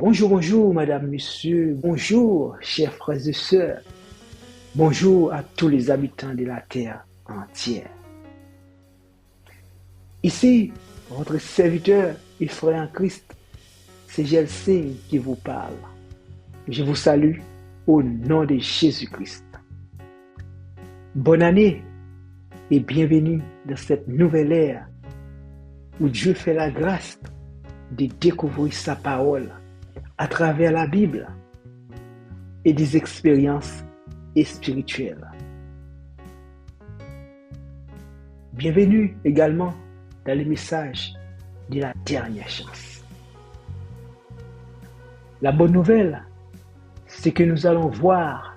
Bonjour, bonjour, madame, monsieur, bonjour, chers frères et sœurs, bonjour à tous les habitants de la terre entière. Ici, votre serviteur et frère en Christ, c'est Gelsin qui vous parle. Je vous salue au nom de Jésus-Christ. Bonne année et bienvenue dans cette nouvelle ère où Dieu fait la grâce de découvrir sa parole à travers la Bible et des expériences spirituelles. Bienvenue également dans le message de la dernière chance. La bonne nouvelle, c'est que nous allons voir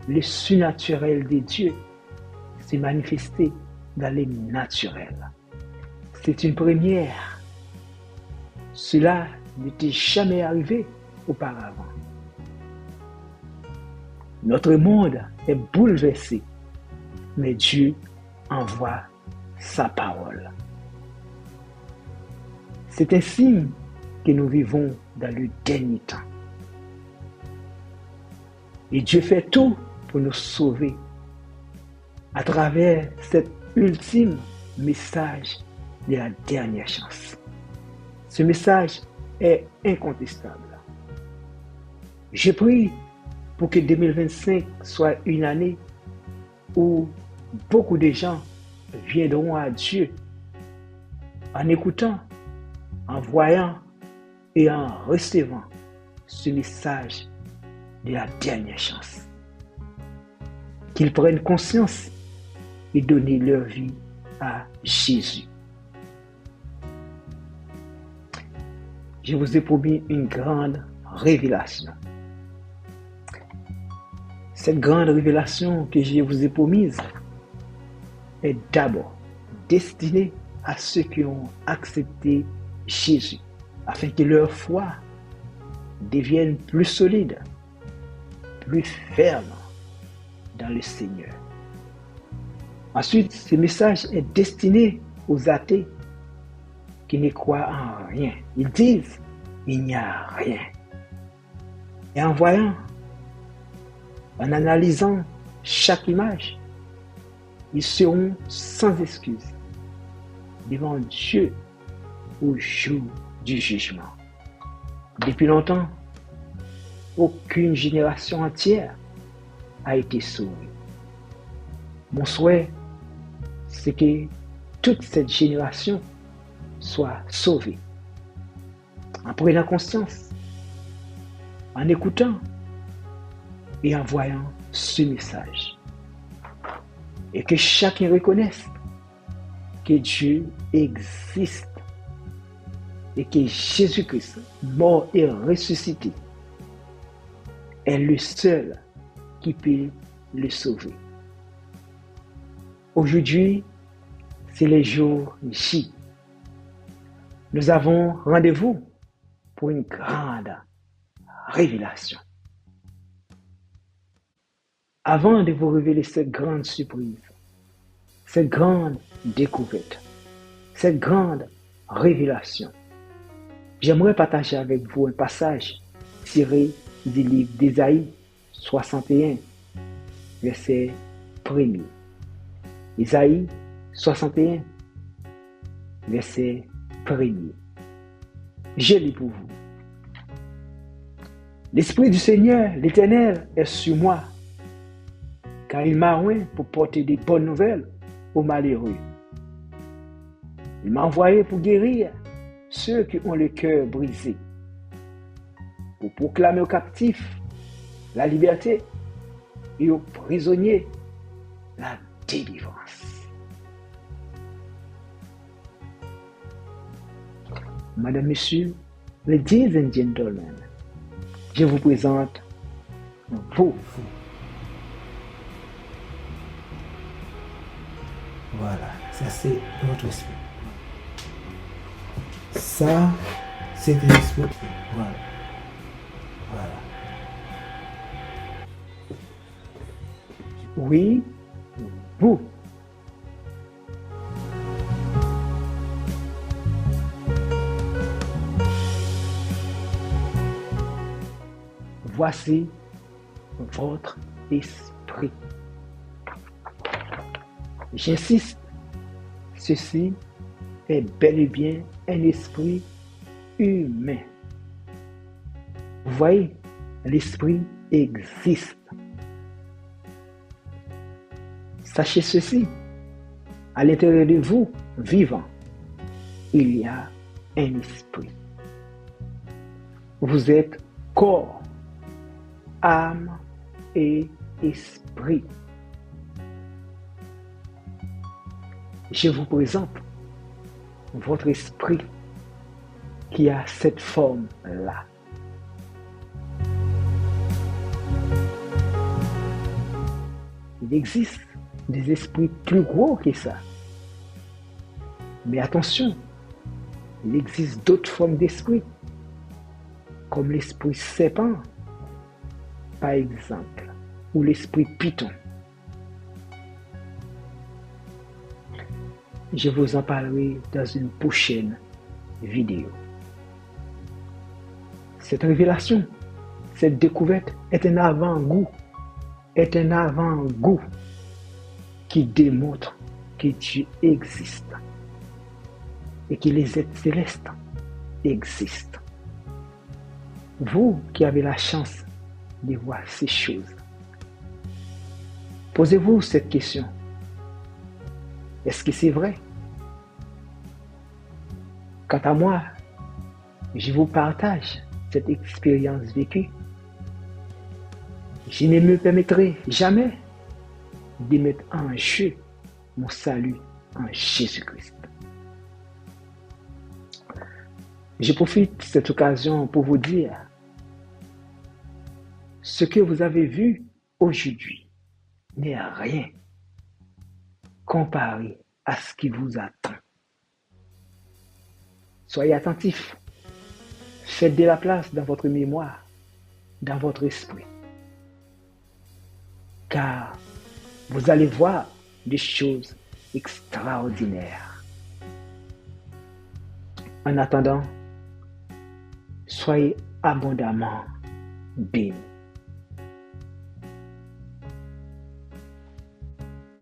le surnaturel de Dieu se manifester dans le naturel. C'est une première. Cela n'était jamais arrivé auparavant. Notre monde est bouleversé, mais Dieu envoie sa parole. C'est un signe que nous vivons dans le dernier temps. Et Dieu fait tout pour nous sauver à travers cet ultime message de la dernière chance. Ce message est incontestable. Je prie pour que 2025 soit une année où beaucoup de gens viendront à Dieu en écoutant, en voyant et en recevant ce message de la dernière chance. Qu'ils prennent conscience et donnent leur vie à Jésus. Je vous ai promis une grande révélation. Cette grande révélation que je vous ai promise est d'abord destinée à ceux qui ont accepté Jésus, afin que leur foi devienne plus solide, plus ferme dans le Seigneur. Ensuite, ce message est destiné aux athées qui ne croient en rien. Ils disent, il n'y a rien. Et en voyant, en analysant chaque image, ils seront sans excuse devant Dieu au jour du jugement. Depuis longtemps, aucune génération entière a été sauvée. Mon souhait, c'est que toute cette génération soit sauvée. En prenant conscience, en écoutant et en voyant ce message. Et que chacun reconnaisse que Dieu existe et que Jésus-Christ, mort et ressuscité, est le seul qui peut le sauver. Aujourd'hui, c'est le jour J. Nous avons rendez-vous pour une grande révélation. Avant de vous révéler cette grande surprise, cette grande découverte, cette grande révélation, j'aimerais partager avec vous un passage tiré du livre d'Ésaïe 61, verset 1er. Ésaïe 61, verset 1er. Je lis pour vous. L'Esprit du Seigneur, l'Éternel, est sur moi, car il m'a oint pour porter des bonnes nouvelles aux malheureux. Il m'a envoyé pour guérir ceux qui ont le cœur brisé, pour proclamer aux captifs la liberté et aux prisonniers la délivrance. Madame, Monsieur, ladies and gentlemen, je vous présente vous. Voilà, ça c'est notre esprit. Ça, c'est l'esprit. Voilà. Voilà. Oui, vous. voici votre esprit. J'insiste, ceci est bel et bien un esprit humain. Vous voyez, l'esprit existe. Sachez ceci, à l'intérieur de vous, vivant, il y a un esprit. Vous êtes corps, âme et esprit. Je vous présente votre esprit qui a cette forme-là. Il existe des esprits plus gros que ça. Mais attention, il existe d'autres formes d'esprit, comme l'esprit serpent, par exemple, ou l'esprit python. Je vous en parlerai dans une prochaine vidéo. Cette révélation, cette découverte est un avant-goût, qui démontre que Dieu existe et que les êtres célestes existent. Vous qui avez la chance de voir ces choses, posez-vous cette question. Est-ce que c'est vrai? Quant à moi, je vous partage cette expérience vécue. Je ne me permettrai jamais de mettre en jeu mon salut en Jésus-Christ. Je profite de cette occasion pour vous dire ce que vous avez vu aujourd'hui n'est rien comparé à ce qui vous attend. Soyez attentifs. Faites de la place dans votre mémoire, dans votre esprit. Car vous allez voir des choses extraordinaires. En attendant, soyez abondamment bénis.